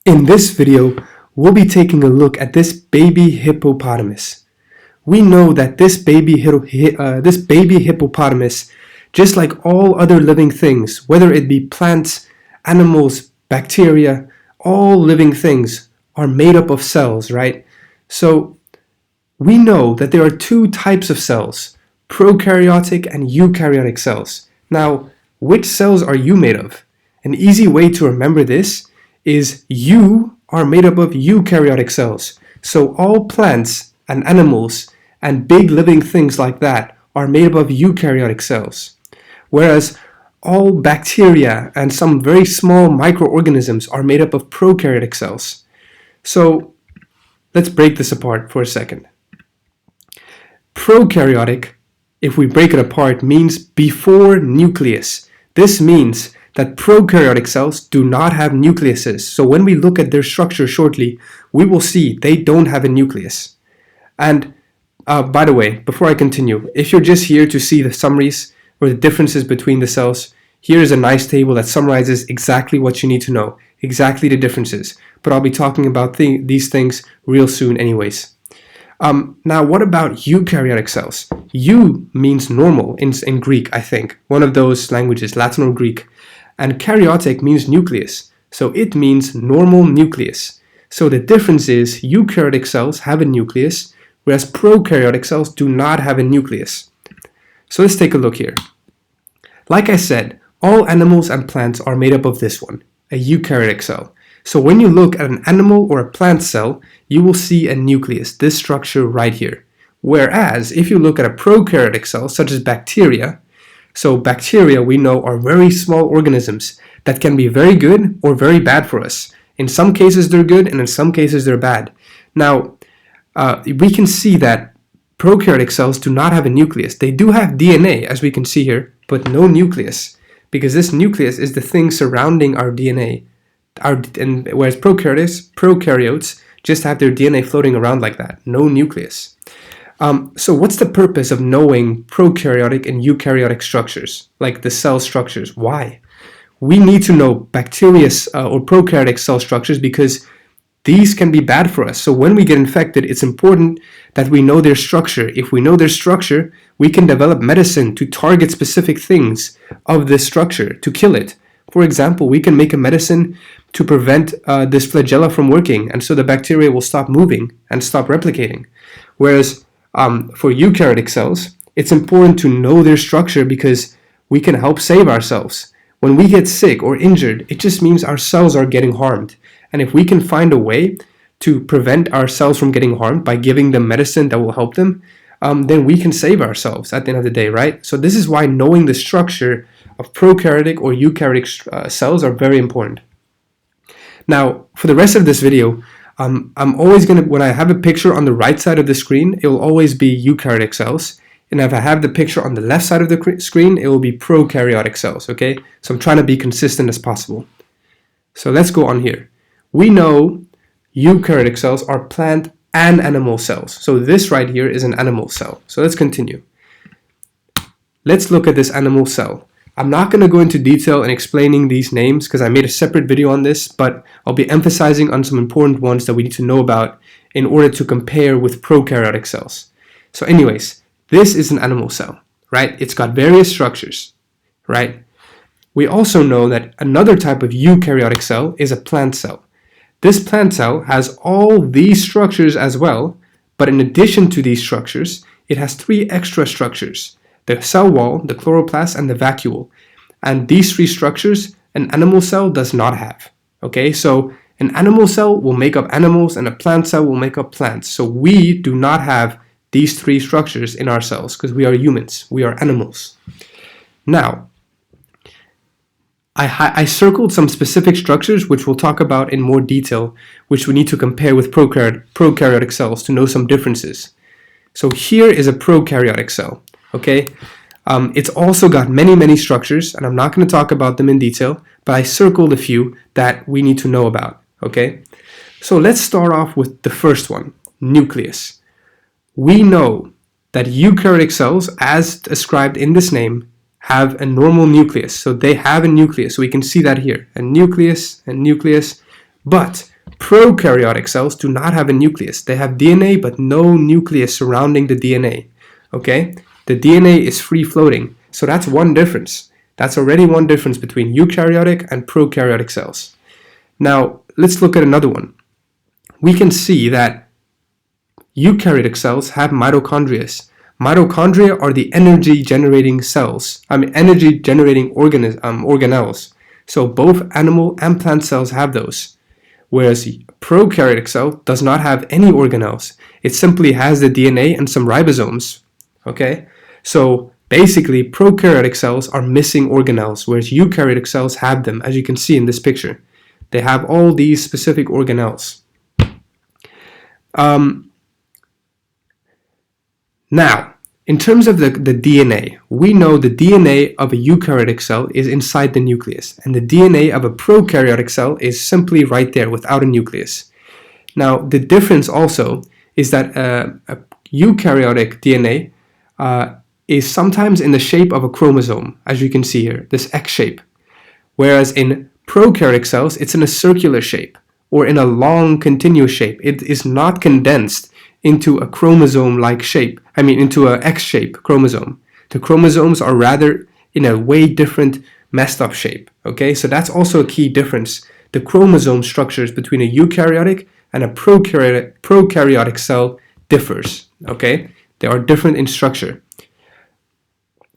In this video, we'll be taking a look at this baby hippopotamus. We know that this baby hippopotamus, just like all other living things, whether it be plants, animals, bacteria, all living things are made up of cells, right? So we know that there are two types of cells, prokaryotic and eukaryotic cells. Now, which cells are you made of? An easy way to remember this is you are made up of eukaryotic cells. So all plants and animals and big living things like that are made up of eukaryotic cells. Whereas all bacteria and some very small microorganisms are made up of prokaryotic cells. So let's break this apart for a second. Prokaryotic, if we break it apart, means before nucleus. This means that prokaryotic cells do not have nucleuses. So when we look at their structure shortly, we will see they don't have a nucleus. And by the way, before I continue, if you're just here to see the summaries or the differences between the cells, here is a nice table that summarizes exactly what you need to know, exactly the differences. But I'll be talking about these things real soon anyways. Now, what about eukaryotic cells? Eu means normal in Greek, I think. One of those languages, Latin or Greek. And karyotic means nucleus. So it means normal nucleus. So the difference is eukaryotic cells have a nucleus, whereas prokaryotic cells do not have a nucleus. So let's take a look here. Like I said, all animals and plants are made up of this one, a eukaryotic cell. So when you look at an animal or a plant cell, you will see a nucleus, this structure right here. Whereas if you look at a prokaryotic cell, such as bacteria, so bacteria we know are very small organisms that can be very good or very bad for us. In some cases they're good and in some cases they're bad. Now, we can see that prokaryotic cells do not have a nucleus. They do have DNA, as we can see here, but no nucleus, because this nucleus is the thing surrounding our DNA. Whereas prokaryotes just have their DNA floating around like that, no nucleus. So what's the purpose of knowing prokaryotic and eukaryotic structures, like the cell structures? Why? We need to know bacteria or prokaryotic cell structures because these can be bad for us. So when we get infected, it's important that we know their structure. If we know their structure, we can develop medicine to target specific things of this structure, to kill it. For example, we can make a medicine to prevent this flagella from working, and so the bacteria will stop moving and stop replicating. Whereas for eukaryotic cells, it's important to know their structure because we can help save ourselves. When we get sick or injured, it just means our cells are getting harmed. And if we can find a way to prevent our cells from getting harmed by giving them medicine that will help them, then we can save ourselves at the end of the day, right? So this is why knowing the structure of prokaryotic or eukaryotic cells are very important. Now, for the rest of this video, I'm always going to, when I have a picture on the right side of the screen, it will always be eukaryotic cells. And if I have the picture on the left side of the screen, it will be prokaryotic cells, okay? So I'm trying to be consistent as possible. So let's go on here. We know eukaryotic cells are plant and animal cells. So this right here is an animal cell. So let's continue. Let's look at this animal cell. I'm not going to go into detail in explaining these names because I made a separate video on this, but I'll be emphasizing on some important ones that we need to know about in order to compare with prokaryotic cells. So anyways, this is an animal cell, right? It's got various structures, right? We also know that another type of eukaryotic cell is a plant cell. This plant cell has all these structures as well, but in addition to these structures, it has three extra structures: the cell wall, the chloroplast, and the vacuole. And these three structures, an animal cell does not have. Okay, so an animal cell will make up animals and a plant cell will make up plants. So we do not have these three structures in our cells because we are humans, we are animals. Now, I circled some specific structures which we'll talk about in more detail, which we need to compare with prokaryotic cells to know some differences. So here is a prokaryotic cell. Okay, it's also got many structures, and I'm not going to talk about them in detail, but I circled a few that we need to know about. Okay, so let's start off with the first one, nucleus. We know that eukaryotic cells, as described in this name, have a normal nucleus. So they have a nucleus. So we can see that here, a nucleus, but Prokaryotic cells do not have a nucleus. They have DNA but no nucleus surrounding the DNA. Okay? The DNA is free floating. So that's one difference. That's already one difference between eukaryotic and prokaryotic cells. Now, let's look at another one. We can see that eukaryotic cells have mitochondrias. Mitochondria are the energy generating energy generating organelles. So both animal and plant cells have those. Whereas prokaryotic cell does not have any organelles. It simply has the DNA and some ribosomes. Okay? So basically, prokaryotic cells are missing organelles, whereas eukaryotic cells have them, as you can see in this picture. They have all these specific organelles. Now, in terms of the DNA, we know the DNA of a eukaryotic cell is inside the nucleus, and the DNA of a prokaryotic cell is simply right there without a nucleus. Now, the difference also is that a eukaryotic DNA is sometimes in the shape of a chromosome, as you can see here, this X shape. Whereas in prokaryotic cells, it's in a circular shape, or in a long continuous shape. It is not condensed into a chromosome-like shape, into an X-shaped chromosome. The chromosomes are rather in a way different, messed up shape, okay? So that's also a key difference. The chromosome structures between a eukaryotic and a prokaryotic cell differs, okay? They are different in structure.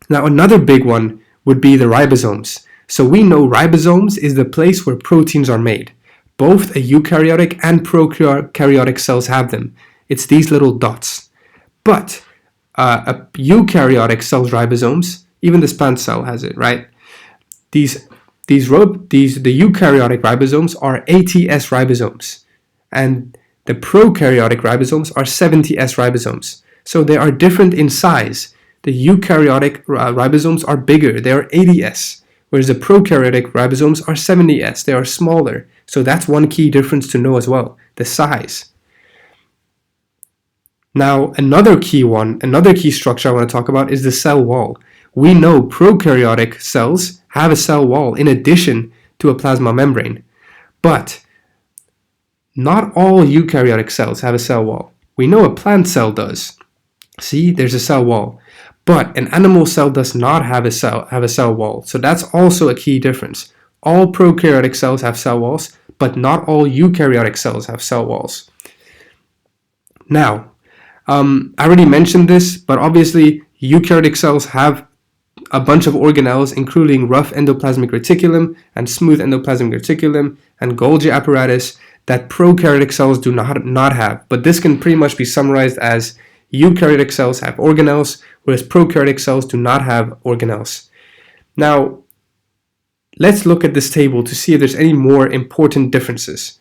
Now, another big one would be the ribosomes. So we know ribosomes is the place where proteins are made. Both a eukaryotic and prokaryotic cells have them. It's these little dots. But a eukaryotic cell's ribosomes, even this plant cell has it, right? The eukaryotic ribosomes are 80S ribosomes, and the prokaryotic ribosomes are 70S ribosomes. So they are different in size. The eukaryotic ribosomes are bigger, they are 80S, whereas the prokaryotic ribosomes are 70S, they are smaller. So that's one key difference to know as well, the size. Now, another key structure I want to talk about is the cell wall. We know prokaryotic cells have a cell wall in addition to a plasma membrane, but not all eukaryotic cells have a cell wall. We know a plant cell does. See, there's a cell wall, but an animal cell does not have a cell wall. So that's also a key difference. All prokaryotic cells have cell walls, but not all eukaryotic cells have cell walls. Now, I already mentioned this, but obviously eukaryotic cells have a bunch of organelles, including rough endoplasmic reticulum and smooth endoplasmic reticulum and Golgi apparatus that prokaryotic cells do not have. But this can pretty much be summarized as eukaryotic cells have organelles, whereas prokaryotic cells do not have organelles. Now, let's look at this table to see if there's any more important differences.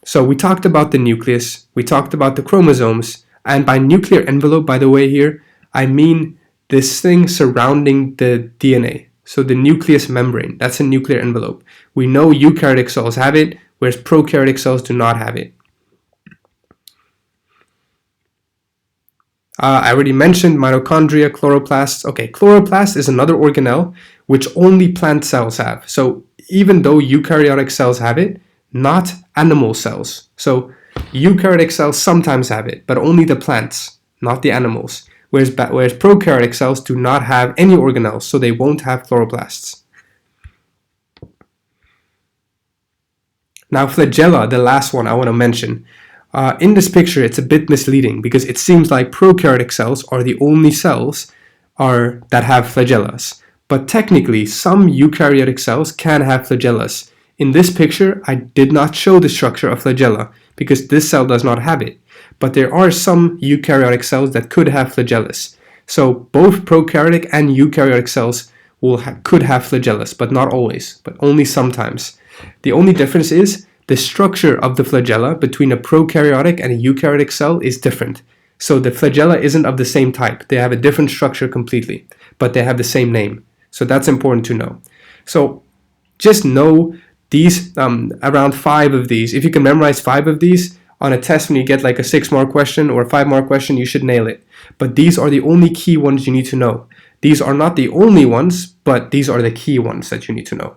So we talked about the nucleus, we talked about the chromosomes, and by nuclear envelope, by the way here, I mean this thing surrounding the DNA. So the nucleus membrane, that's a nuclear envelope. We know eukaryotic cells have it, whereas prokaryotic cells do not have it. I already mentioned mitochondria chloroplasts. Okay, chloroplast is another organelle which only plant cells have. So even though eukaryotic cells have it, not animal cells. So eukaryotic cells sometimes have it, but only the plants, not the animals. Whereas prokaryotic cells do not have any organelles, so they won't have chloroplasts. Now, flagella, the last one I want to mention. In this picture, it's a bit misleading because it seems like prokaryotic cells are the only cells that have flagellas. But technically, some eukaryotic cells can have flagellas. In this picture, I did not show the structure of flagella because this cell does not have it. But there are some eukaryotic cells that could have flagellas. So both prokaryotic and eukaryotic cells could have flagellas, but not always, but only sometimes. The only difference is the structure of the flagella between a prokaryotic and a eukaryotic cell is different. So the flagella isn't of the same type. They have a different structure completely, but they have the same name. So that's important to know. So just know these, around 5 of these. If you can memorize 5 of these on a test when you get like a 6-mark question or a 5-mark question, you should nail it. But these are the only key ones you need to know. These are not the only ones, but these are the key ones that you need to know.